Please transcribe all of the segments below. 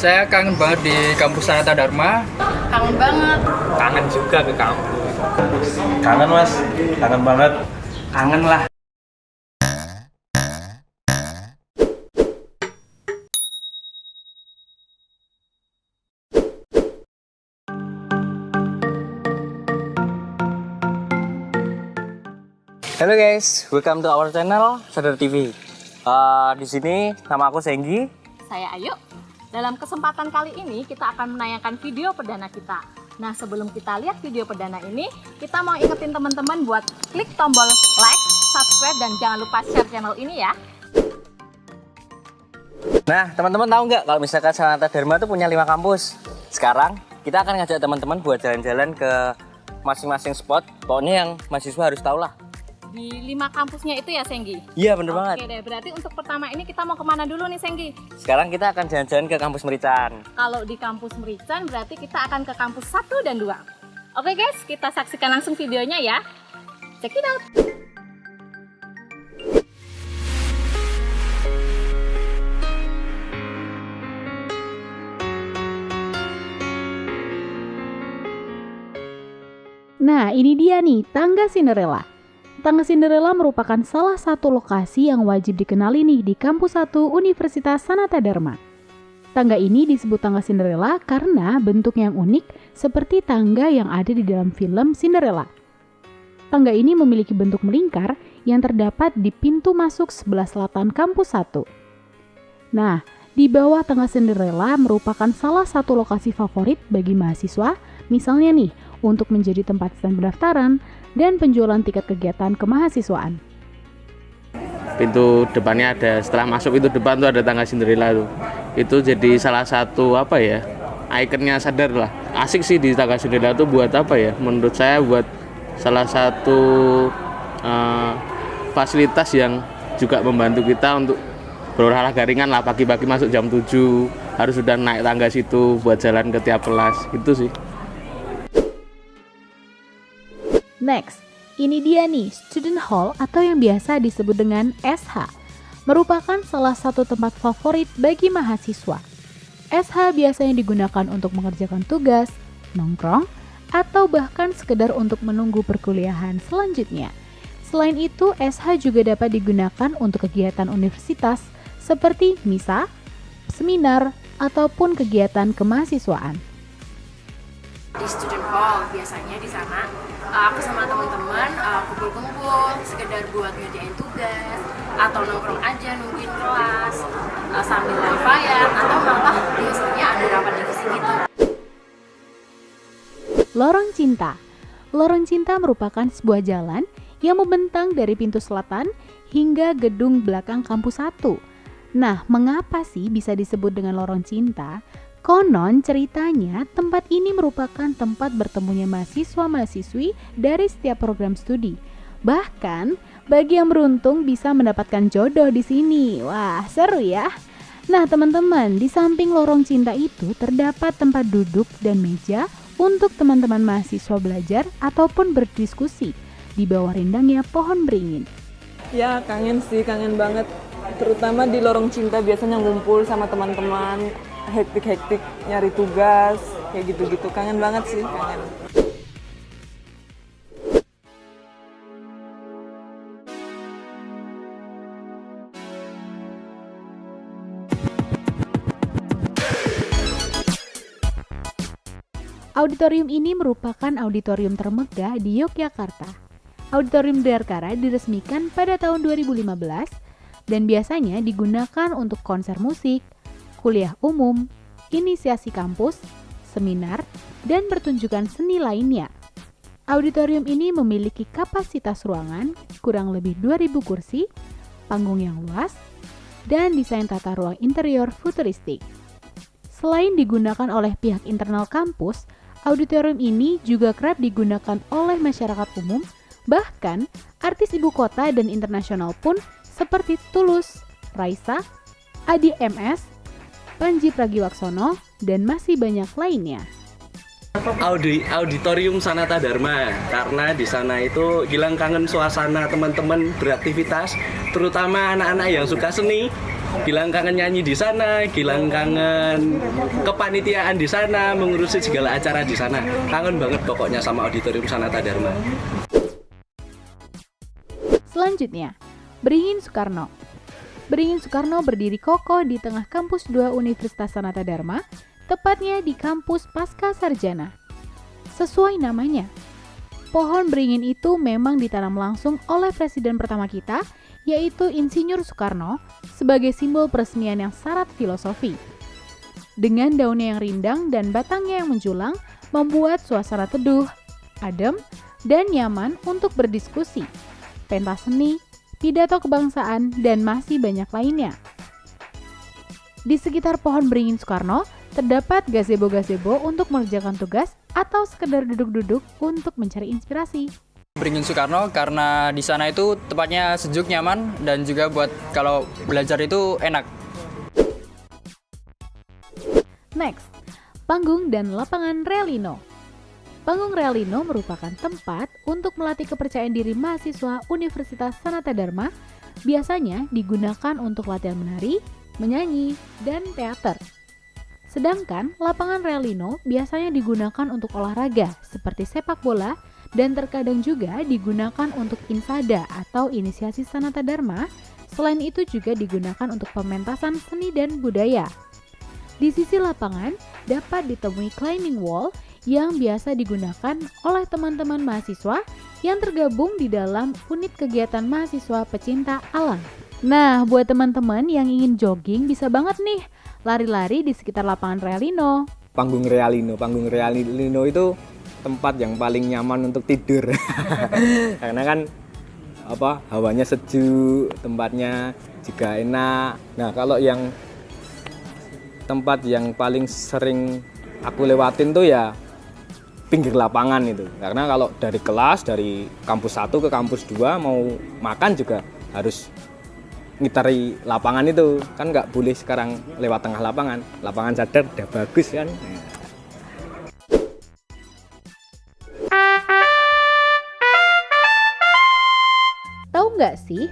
Saya kangen banget di kampus Sanata Dharma. Kangen banget. Kangen juga ke kampus. Kangen mas, kangen banget. Kangen lah. Halo guys, welcome to our channel Sadar TV. Di sini nama aku Senggi. Saya Ayu. Dalam kesempatan kali ini kita akan menayangkan video perdana kita. Nah, sebelum kita lihat video perdana ini, kita mau ingetin teman-teman buat klik tombol like, subscribe, dan jangan lupa share channel ini ya. Nah, teman-teman tahu nggak kalau misalkan Sanata Dharma itu punya 5 kampus. Sekarang kita akan ngajak teman-teman buat jalan-jalan ke masing-masing spot. Pokoknya yang mahasiswa harus tahu lah. Di 5 kampusnya itu ya, Senggi? Iya, bener banget. Oke deh, berarti untuk pertama ini kita mau kemana dulu nih, Senggi? Sekarang kita akan jalan-jalan ke kampus Merican. Kalau di kampus Merican berarti kita akan ke kampus 1 dan 2. Oke guys, kita saksikan langsung videonya ya. Check it out. Nah, ini dia nih, Tangga Cinderella. Tangga Cinderella merupakan salah satu lokasi yang wajib dikenali nih di kampus 1 Universitas Sanata Dharma. Tangga ini disebut Tangga Cinderella karena bentuknya yang unik seperti tangga yang ada di dalam film Cinderella. Tangga ini memiliki bentuk melingkar yang terdapat di pintu masuk sebelah selatan kampus 1. Nah, di bawah Tangga Cinderella merupakan salah satu lokasi favorit bagi mahasiswa, misalnya nih, untuk menjadi tempat stand pendaftaran dan penjualan tiket kegiatan kemahasiswaan. Pintu depannya ada, setelah masuk pintu depan tuh ada tangga Cinderella tuh. Itu jadi salah satu ikonnya Sadar lah. Asik sih di tangga Cinderella tuh buat menurut saya buat salah satu fasilitas yang juga membantu kita untuk berolahraga ringan lah. Pagi-pagi masuk jam 7 harus sudah naik tangga situ buat jalan ke tiap kelas. Itu sih. Next, ini dia nih, Student Hall atau yang biasa disebut dengan SH. Merupakan salah satu tempat favorit bagi mahasiswa. SH biasanya digunakan untuk mengerjakan tugas, nongkrong, atau bahkan sekedar untuk menunggu perkuliahan selanjutnya. Selain itu, SH juga dapat digunakan untuk kegiatan universitas seperti misa, seminar, ataupun kegiatan kemahasiswaan. Di student hall biasanya di sana aku sama teman-teman kumpul-kumpul sekedar buat ngerjain tugas atau nongkrong aja nungguin kelas sambil wifi-an atau malah biasanya ada rapat divisi gitu. Lorong Cinta. Lorong Cinta merupakan sebuah jalan yang membentang dari pintu selatan hingga gedung belakang kampus 1. Nah, mengapa sih bisa disebut dengan Lorong Cinta? Konon ceritanya tempat ini merupakan tempat bertemunya mahasiswa-mahasiswi dari setiap program studi. Bahkan bagi yang beruntung bisa mendapatkan jodoh di sini. Wah, seru ya. Nah, teman-teman, di samping Lorong Cinta itu terdapat tempat duduk dan meja untuk teman-teman mahasiswa belajar ataupun berdiskusi di bawah rindangnya pohon beringin. Ya, kangen sih, kangen banget. Terutama di Lorong Cinta biasanya ngumpul sama teman-teman, hektik-hektik nyari tugas, kayak gitu-gitu. Kangen banget sih, kangen. Auditorium ini merupakan auditorium termegah di Yogyakarta. Auditorium Dirgara diresmikan pada tahun 2015 dan biasanya digunakan untuk konser musik, kuliah umum, inisiasi kampus, seminar, dan pertunjukan seni lainnya. Auditorium ini memiliki kapasitas ruangan kurang lebih 2.000 kursi, panggung yang luas, dan desain tata ruang interior futuristik. Selain digunakan oleh pihak internal kampus, auditorium ini juga kerap digunakan oleh masyarakat umum, bahkan artis ibu kota dan internasional pun seperti Tulus, Raisa, Adi MS, Panji Pragiwaksono, dan masih banyak lainnya. Auditorium Sanata Dharma, karena di sana itu hilang kangen suasana teman-teman beraktivitas, terutama anak-anak yang suka seni. Gilang kangen nyanyi di sana, Gilang kangen kepanitiaan di sana, mengurusi segala acara di sana. Kangen banget pokoknya sama Auditorium Sanata Dharma. Selanjutnya, Beringin Soekarno. Beringin Soekarno berdiri kokoh di tengah kampus 2 Universitas Sanata Dharma, tepatnya di kampus Pasca Sarjana. Sesuai namanya, pohon beringin itu memang ditanam langsung oleh presiden pertama kita, yaitu Insinyur Soekarno, sebagai simbol peresmian yang syarat filosofi. Dengan daunnya yang rindang dan batangnya yang menjulang, membuat suasana teduh, adem, dan nyaman untuk berdiskusi, pentas seni, pidato kebangsaan, dan masih banyak lainnya. Di sekitar pohon beringin Soekarno, terdapat gazebo-gazebo untuk mengerjakan tugas atau sekedar duduk-duduk untuk mencari inspirasi. Beringin Soekarno karena di sana itu tempatnya sejuk, nyaman, dan juga buat kalau belajar itu enak. Next, panggung dan lapangan Realino. Panggung Realino merupakan tempat untuk melatih kepercayaan diri mahasiswa Universitas Sanata Dharma, biasanya digunakan untuk latihan menari, menyanyi, dan teater. Sedangkan lapangan Realino biasanya digunakan untuk olahraga seperti sepak bola dan terkadang juga digunakan untuk insada atau inisiasi Sanata Dharma. Selain itu juga digunakan untuk pementasan seni dan budaya. Di sisi lapangan dapat ditemui climbing wall yang biasa digunakan oleh teman-teman mahasiswa yang tergabung di dalam unit kegiatan mahasiswa pecinta alam. Nah, buat teman-teman yang ingin jogging bisa banget nih lari-lari di sekitar lapangan Realino. Panggung Realino itu tempat yang paling nyaman untuk tidur. Karena kan hawanya sejuk, tempatnya juga enak. Nah, kalau yang tempat yang paling sering aku lewatin tuh ya pinggir lapangan itu. Karena kalau dari kelas, dari kampus 1 ke kampus 2 mau makan juga harus ngitari lapangan itu. Kan nggak boleh sekarang lewat tengah lapangan. Lapangan sadar udah bagus kan. Tahu nggak sih,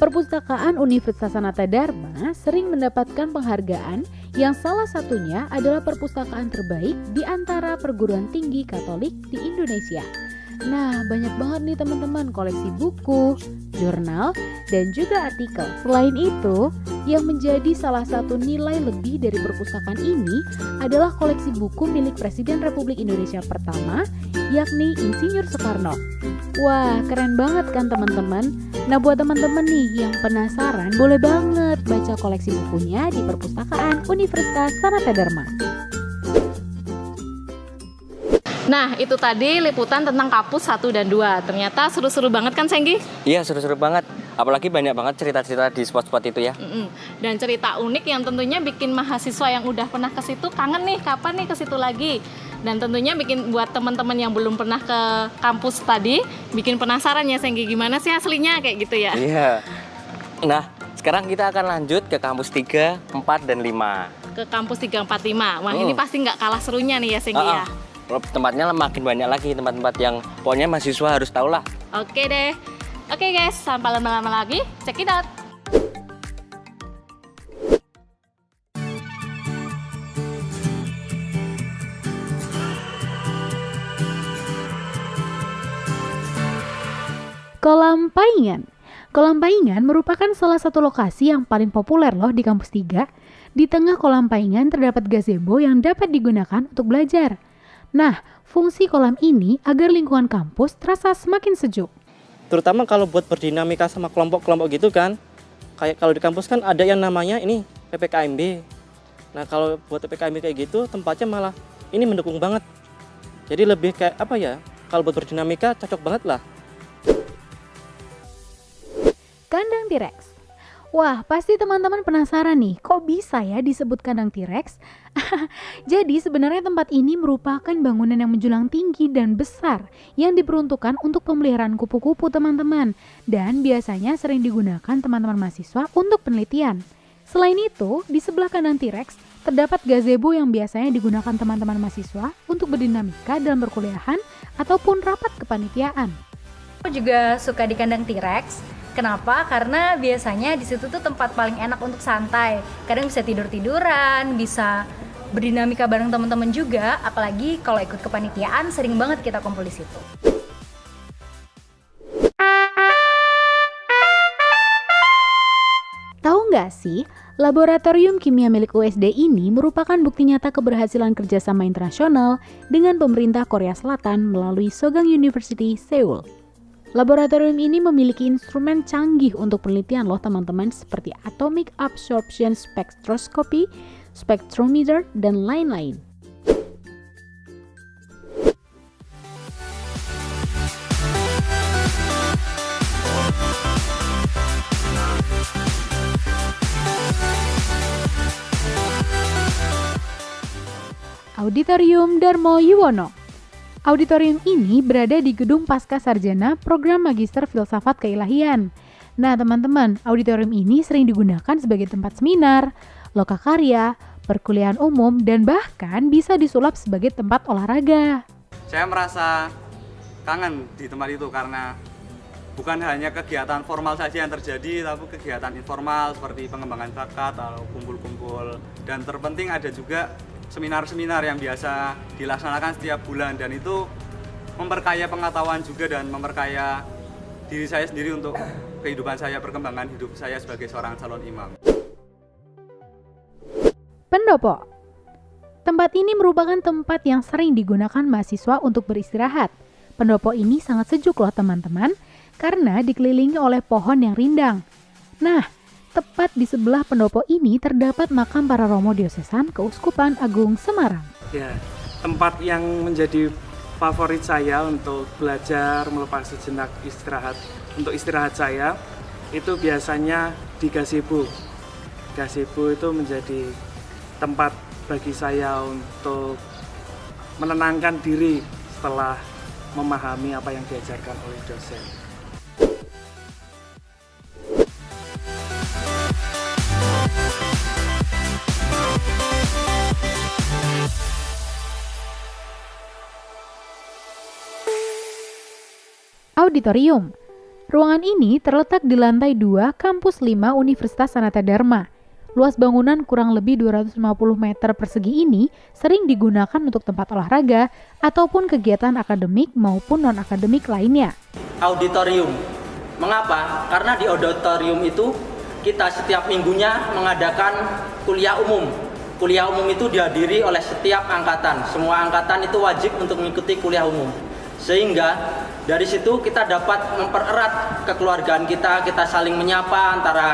Perpustakaan Universitas Sanata Dharma sering mendapatkan penghargaan yang salah satunya adalah perpustakaan terbaik di antara perguruan tinggi Katolik di Indonesia. Nah, banyak banget nih teman-teman koleksi buku, jurnal, dan juga artikel. Selain itu, yang menjadi salah satu nilai lebih dari perpustakaan ini adalah koleksi buku milik Presiden Republik Indonesia pertama, yakni Insinyur Soekarno. Wah, keren banget kan teman-teman? Nah, buat teman-teman nih yang penasaran, boleh banget baca koleksi bukunya di Perpustakaan Universitas Sanata Dharma. Nah, itu tadi liputan tentang kampus 1 dan 2. Ternyata seru-seru banget kan, Senggi? Iya, seru-seru banget. Apalagi banyak banget cerita-cerita di spot-spot itu ya. Dan cerita unik yang tentunya bikin mahasiswa yang udah pernah ke situ kangen nih, kapan nih ke situ lagi. Dan tentunya bikin buat teman-teman yang belum pernah ke kampus tadi, bikin penasaran ya, Senggi, gimana sih aslinya kayak gitu ya. Iya. Nah, sekarang kita akan lanjut ke kampus 3, 4, dan 5. Ke kampus 3, 4, 5. Wah, ini pasti nggak kalah serunya nih ya, Senggi ya. Tempatnya makin banyak lagi, tempat-tempat yang pokoknya mahasiswa harus tahu lah. Oke deh. Oke guys, sampai lama-lama lagi, check it out. Kolam Paingan. Kolam Paingan merupakan salah satu lokasi yang paling populer loh di kampus 3. Di tengah kolam Paingan terdapat gazebo yang dapat digunakan untuk belajar. Nah, fungsi kolam ini agar lingkungan kampus terasa semakin sejuk. Terutama kalau buat berdinamika sama kelompok-kelompok gitu kan. Kayak kalau di kampus kan ada yang namanya ini PPKMB. Nah, kalau buat PPKMB kayak gitu tempatnya malah ini mendukung banget. Jadi lebih kayak apa ya? Kalau buat berdinamika cocok banget lah. Kandang T-Rex. Wah, pasti teman-teman penasaran nih, kok bisa ya disebut kandang T-Rex? Jadi sebenarnya tempat ini merupakan bangunan yang menjulang tinggi dan besar yang diperuntukkan untuk pemeliharaan kupu-kupu teman-teman. Dan biasanya sering digunakan teman-teman mahasiswa untuk penelitian. Selain itu, di sebelah kandang T-Rex terdapat gazebo yang biasanya digunakan teman-teman mahasiswa untuk berdinamika dalam perkuliahan ataupun rapat kepanitiaan. Aku juga suka di kandang T-Rex Kenapa? Karena biasanya di situ tuh tempat paling enak untuk santai. Kadang bisa tidur-tiduran, bisa berdinamika bareng teman-teman juga. Apalagi kalau ikut kepanitiaan, sering banget kita kumpul di situ. Tahu nggak sih, laboratorium kimia milik USD ini merupakan bukti nyata keberhasilan kerjasama internasional dengan pemerintah Korea Selatan melalui Sogang University, Seoul. Laboratorium ini memiliki instrumen canggih untuk penelitian loh teman-teman, seperti atomic absorption spectroscopy, spectrometer, dan lain-lain. Auditorium Darmo Yuwono. Auditorium ini berada di gedung Pasca Sarjana Program Magister Filsafat Keilahian. Nah teman-teman, auditorium ini sering digunakan sebagai tempat seminar, lokakarya, perkuliahan umum, dan bahkan bisa disulap sebagai tempat olahraga. Saya merasa kangen di tempat itu karena bukan hanya kegiatan formal saja yang terjadi, tapi kegiatan informal seperti pengembangan bakat atau kumpul-kumpul. Dan terpenting ada juga seminar-seminar yang biasa dilaksanakan setiap bulan, dan itu memperkaya pengetahuan juga dan memperkaya diri saya sendiri untuk kehidupan saya, perkembangan hidup saya sebagai seorang calon imam. Pendopo. Tempat ini merupakan tempat yang sering digunakan mahasiswa untuk beristirahat. Pendopo ini sangat sejuk loh teman-teman, karena dikelilingi oleh pohon yang rindang. Nah, tepat di sebelah pendopo ini terdapat makam para romo diosesan Keuskupan Agung Semarang. Ya, tempat yang menjadi favorit saya untuk belajar, melepas sejenak istirahat. Untuk istirahat saya itu biasanya di gazebo. Gazebo itu menjadi tempat bagi saya untuk menenangkan diri setelah memahami apa yang diajarkan oleh dosen. Auditorium. Ruangan ini terletak di lantai 2 Kampus 5 Universitas Sanata Dharma. Luas bangunan kurang lebih 250 meter persegi ini sering digunakan untuk tempat olahraga ataupun kegiatan akademik maupun non-akademik lainnya. Auditorium. Mengapa? Karena di auditorium itu kita setiap minggunya mengadakan kuliah umum. Kuliah umum itu dihadiri oleh setiap angkatan. Semua angkatan itu wajib untuk mengikuti kuliah umum. Sehingga dari situ kita dapat mempererat kekeluargaan kita saling menyapa antara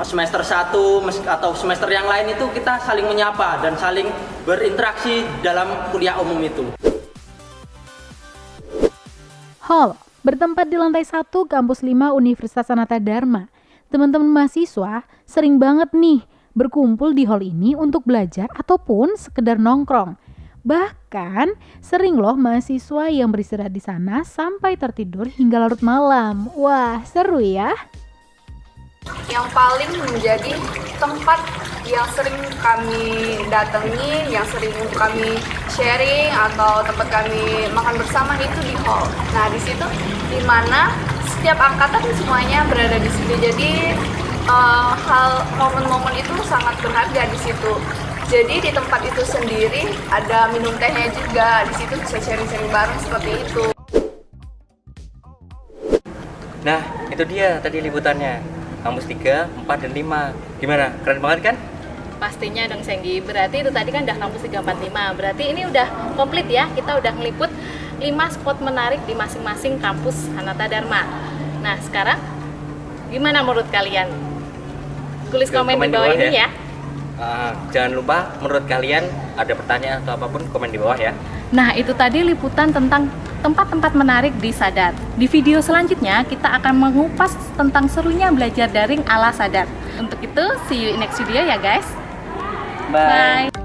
semester 1 atau semester yang lain itu kita saling menyapa dan saling berinteraksi dalam kuliah umum itu. Hall bertempat di lantai 1 Kampus 5 Universitas Sanata Dharma. Teman-teman mahasiswa sering banget nih berkumpul di hall ini untuk belajar ataupun sekedar nongkrong. Bahkan sering loh mahasiswa yang beristirahat di sana sampai tertidur hingga larut malam. Wah, seru ya. Yang paling menjadi tempat yang sering kami datangi, yang sering kami sharing atau tempat kami makan bersama itu di hall. Nah, di situ di mana setiap angkatan semuanya berada di situ. Jadi momen-momen itu sangat berharga di situ. Jadi di tempat itu sendiri ada minum tehnya juga, di situ bisa sharing-sharing bareng seperti itu. Nah, itu dia tadi liputannya. Kampus 3, 4, dan 5. Gimana? Keren banget kan? Pastinya dong Senggi, berarti itu tadi kan udah kampus 3, 4, 5. Berarti ini udah komplit ya, kita udah ngeliput 5 spot menarik di masing-masing kampus Sanata Dharma. Nah sekarang, gimana menurut kalian? Tulis komen di bawah ini ya. Jangan lupa menurut kalian ada pertanyaan atau apapun komen di bawah ya. Nah itu tadi liputan tentang tempat-tempat menarik di Sadar. Di video selanjutnya kita akan mengupas tentang serunya belajar daring ala Sadar. Untuk itu see you in next video ya guys. Bye.